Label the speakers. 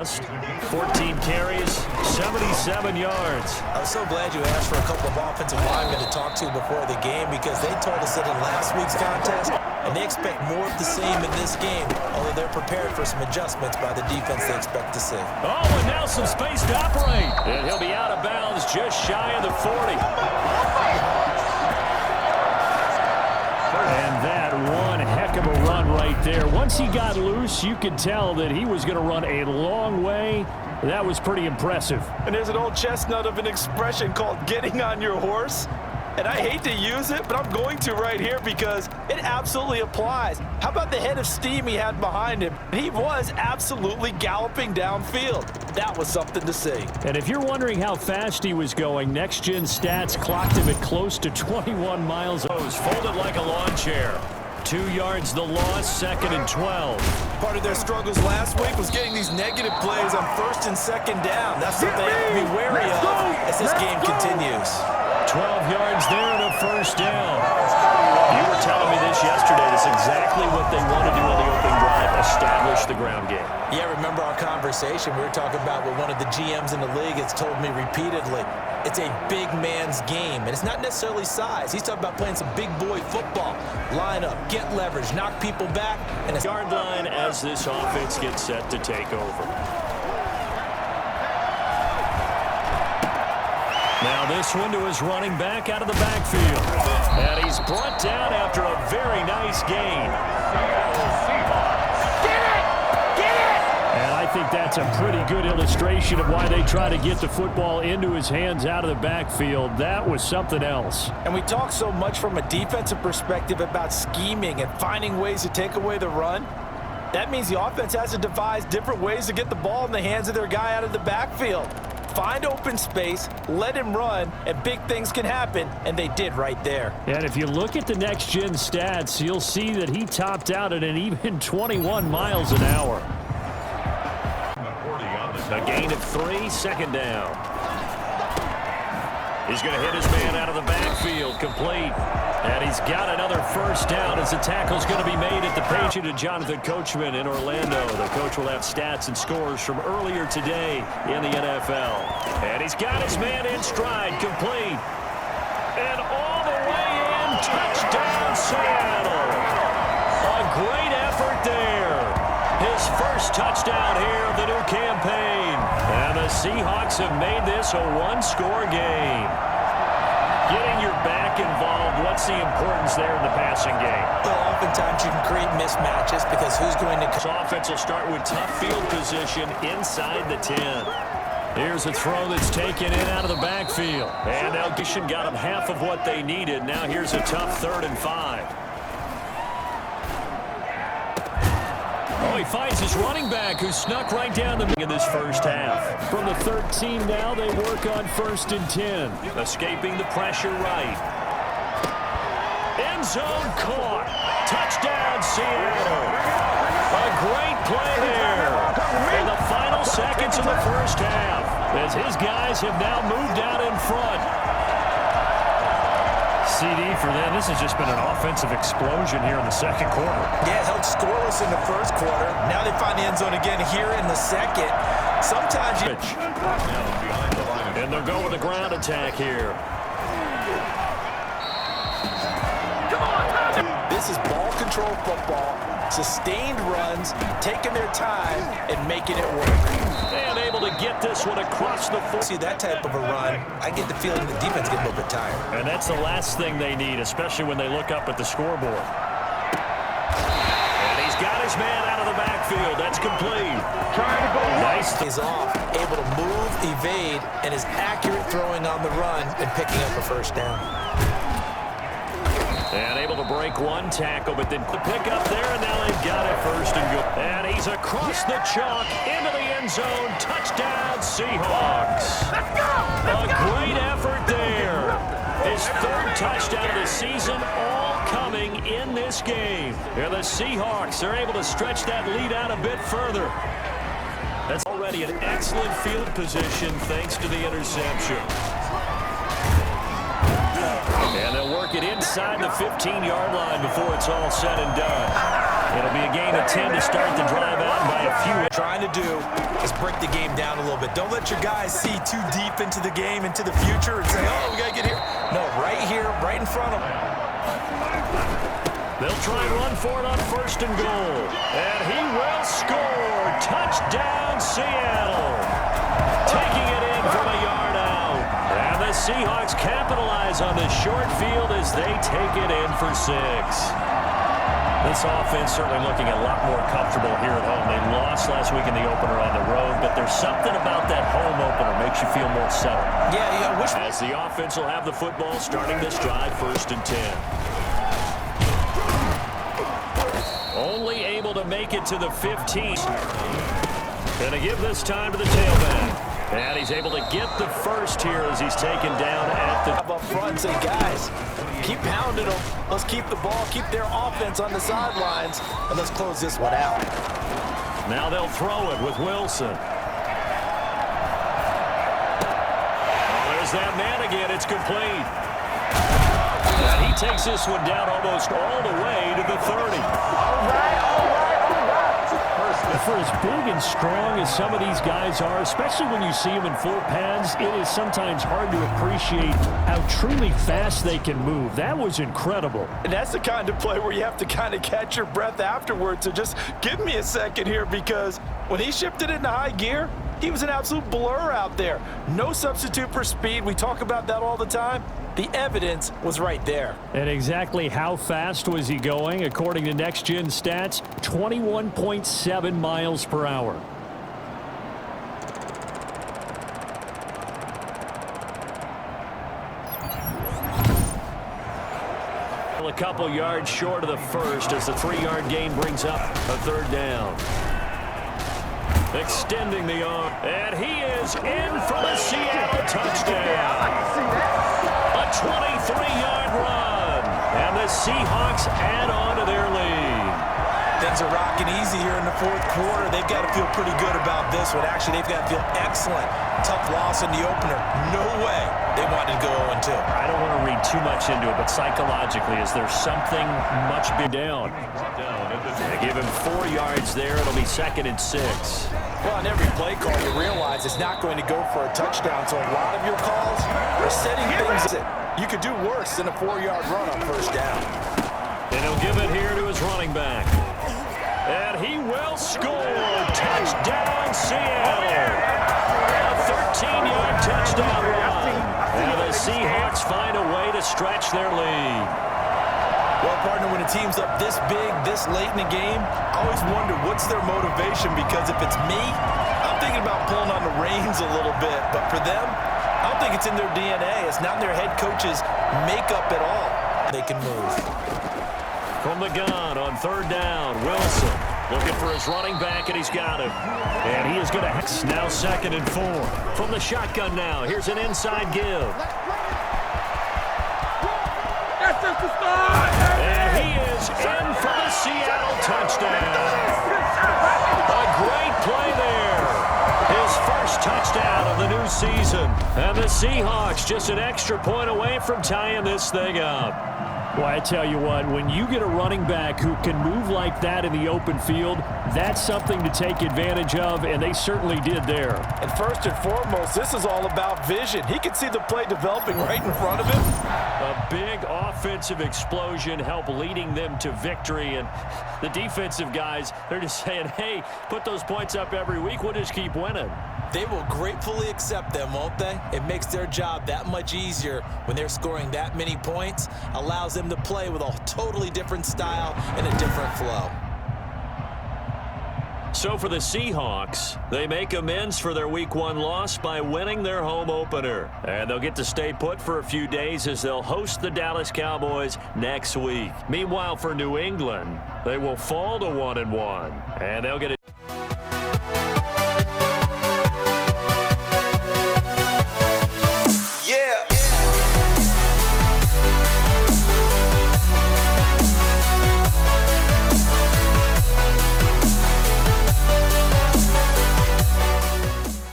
Speaker 1: 14 carries, 77 yards.
Speaker 2: I was so glad you asked for a couple of offensive linemen to talk to before the game because they told us that in last week's contest, and they expect more of the same in this game, although they're prepared for some adjustments by the defense they expect to see.
Speaker 1: Oh, and now some space to operate. And he'll be out of bounds just shy of the 40. And that one heck of a run right there. Once he got loose, you could tell that he was going to run a long way. That was pretty impressive.
Speaker 3: And there's an old chestnut of an expression called getting on your horse. And I hate to use it, but I'm going to right here because it absolutely applies. How about the head of steam he had behind him? He was absolutely galloping downfield. That was something to see.
Speaker 1: And if you're wondering how fast he was going, Next Gen Stats clocked him at close to 21 miles. Folded like a lawn chair. 2 yards the loss, 2nd and 12.
Speaker 2: Part of their struggles last week was getting these negative plays on 1st and 2nd down. That's something they have to be wary of as this game continues.
Speaker 1: 12 yards there and a 1st down. You were telling me this yesterday. That's exactly what they want to do on the opening drive, establish the ground game.
Speaker 2: Yeah, remember our conversation? We were talking about what one of the GMs in the league has told me repeatedly. It's a big man's game, and it's not necessarily size. He's talking about playing some big boy football. Line up, get leverage, knock people back, and a
Speaker 1: yard line as this offense gets set to take over. Now this one to his running back out of the backfield. And he's brought down after a very nice gain. And I think that's a pretty good illustration of why they try to get the football into his hands out of the backfield. That was something else.
Speaker 3: And we talk so much from a defensive perspective about scheming and finding ways to take away the run. That means the offense has to devise different ways to get the ball in the hands of their guy out of the backfield. Find open space, let him run, and big things can happen, and they did right there.
Speaker 1: And if you look at the Next Gen Stats, you'll see that he topped out at an even 21 miles an hour. A gain of 3, 2nd down. He's going to hit his man out of the backfield, complete. And he's got another 1st down as the tackle's going to be made at the Patriot to Jonathan Coachman in Orlando. The coach will have stats and scores from earlier today in the NFL. And he's got his man in stride, complete. And all the way in, touchdown Seattle. A great effort there. His first touchdown here of the new campaign. And the Seahawks have made this a one-score game. Getting your back involved, what's the importance there in the passing game?
Speaker 2: Well, oftentimes you can create mismatches because who's going to...
Speaker 1: This offense will start with tough field position inside the 10. Here's a throw that's taken in out of the backfield. And Elgishon got them half of what they needed. Now here's a tough 3rd and 5. Oh, he finds his running back who snuck right down the middle in this first half. From the 13 now, they work on 1st and 10. Escaping the pressure right. End zone caught. Touchdown, Seattle. A great play there. In the final seconds of the first half, as his guys have now moved out in front. CD for them. This has just been an offensive explosion here in the 2nd quarter.
Speaker 2: Yeah, held scoreless in the 1st quarter. Now they find the end zone again here in the 2nd. Sometimes you...
Speaker 1: And they'll go with a ground attack here.
Speaker 3: This is ball control football, sustained runs, taking their time, and making it work.
Speaker 1: And able to get this one across the foot.
Speaker 2: See that type of a run, I get the feeling the defense gets a little bit tired.
Speaker 1: And that's the last thing they need, especially when they look up at the scoreboard. And he's got his man out of the backfield. That's complete.
Speaker 3: Trying to go
Speaker 1: nice.
Speaker 2: He's off, able to move, evade, and is accurate throwing on the run and picking up a 1st down.
Speaker 1: And able to break one tackle, but then the pick up there, and now they've got it 1st and good. And he's across the chalk into the end zone. Touchdown, Seahawks.
Speaker 3: Let's go!
Speaker 1: A great effort there. His 3rd touchdown of the season, all coming in this game. And the Seahawks are able to stretch that lead out a bit further. That's already an excellent field position thanks to the interception. And they'll work it inside the 15-yard line before it's all said and done. It'll be a gain of 10 to start the drive out by a few.
Speaker 2: Trying to do is break the game down a little bit. Don't let your guys see too deep into the game, into the future, and say, oh, we got to get here. No, right here, right in front of them.
Speaker 1: They'll try and run for it on 1st and goal. And he will score. Touchdown, Seattle. Taking it in from a yard out. And the Seahawks capitalize on this short field as they take it in for 6. This offense certainly looking a lot more comfortable here at home. They lost last week in the opener on the road, but there's something about that home opener makes you feel more settled.
Speaker 2: Yeah, wish.
Speaker 1: As the offense will have the football starting this drive, 1st and 10. Only able to make it to the 15. Going to give this time to the tailback. And he's able to get the first here as he's taken down at the...
Speaker 3: Up front, say, guys, keep pounding them. Let's keep the ball, keep their offense on the sidelines, and let's close this one out.
Speaker 1: Now they'll throw it with Wilson. Oh, there's that man again. It's complete. And he takes this one down almost all the way to the 30. For as big and strong as some of these guys are, especially when you see them in full pads, it is sometimes hard to appreciate how truly fast they can move. That was incredible.
Speaker 3: And that's the kind of play where you have to kind of catch your breath afterwards. So just give me a second here, because when he shifted into high gear, he was an absolute blur out there. No substitute for speed. We talk about that all the time. The evidence was right there.
Speaker 1: And exactly how fast was he going? According to Next Gen Stats, 21.7 miles per hour. A couple yards short of the first as the 3-yard gain brings up a 3rd down. Extending the arm, and he is in for the Seattle touchdown. A 23-yard run, and the Seahawks add on to their lead.
Speaker 2: Things are rocking easy here in the 4th quarter. They've got to feel pretty good about this one. Actually, they've got to feel excellent. Tough loss in the opener. No way they wanted to go 0-2.
Speaker 1: I don't want to read too much into it, but psychologically, is there something much big down? They give him 4 yards there. It'll be 2nd and 6.
Speaker 3: Well, on every play call, you realize it's not going to go for a touchdown, so a lot of your calls are setting things. You could do worse than a 4-yard run on 1st down.
Speaker 1: And he'll give it here to his running back. And he will score. Touchdown, Seattle. A 13-yard touchdown run. And the Seahawks find a way to stretch their lead.
Speaker 2: Well, partner, when a team's up this big, this late in the game, I always wonder what's their motivation, because if it's me, I'm thinking about pulling on the reins a little bit. But for them, I don't think it's in their DNA. It's not in their head coach's makeup at all. They can move.
Speaker 1: From the gun on 3rd down, Wilson looking for his running back, and he's got him. And he is going to now 2nd and 4. From the shotgun now, here's an inside give. And he is in for the Seattle touchdown. A great play there. His first touchdown of the new season. And the Seahawks just an extra point away from tying this thing up. Well, I tell you what, when you get a running back who can move like that in the open field, that's something to take advantage of, and they certainly did there.
Speaker 3: And first and foremost, this is all about vision. He can see the play developing right in front of him.
Speaker 1: A big offensive explosion helped leading them to victory, and the defensive guys, they're just saying, hey, put those points up every week, we'll just keep winning.
Speaker 2: They will gratefully accept them, won't they? It makes their job that much easier when they're scoring that many points, allows them to play with a totally different style and a different flow.
Speaker 1: So for the Seahawks, they make amends for their Week 1 loss by winning their home opener. And they'll get to stay put for a few days as they'll host the Dallas Cowboys next week. Meanwhile, for New England, they will fall to 1-1, and they'll get a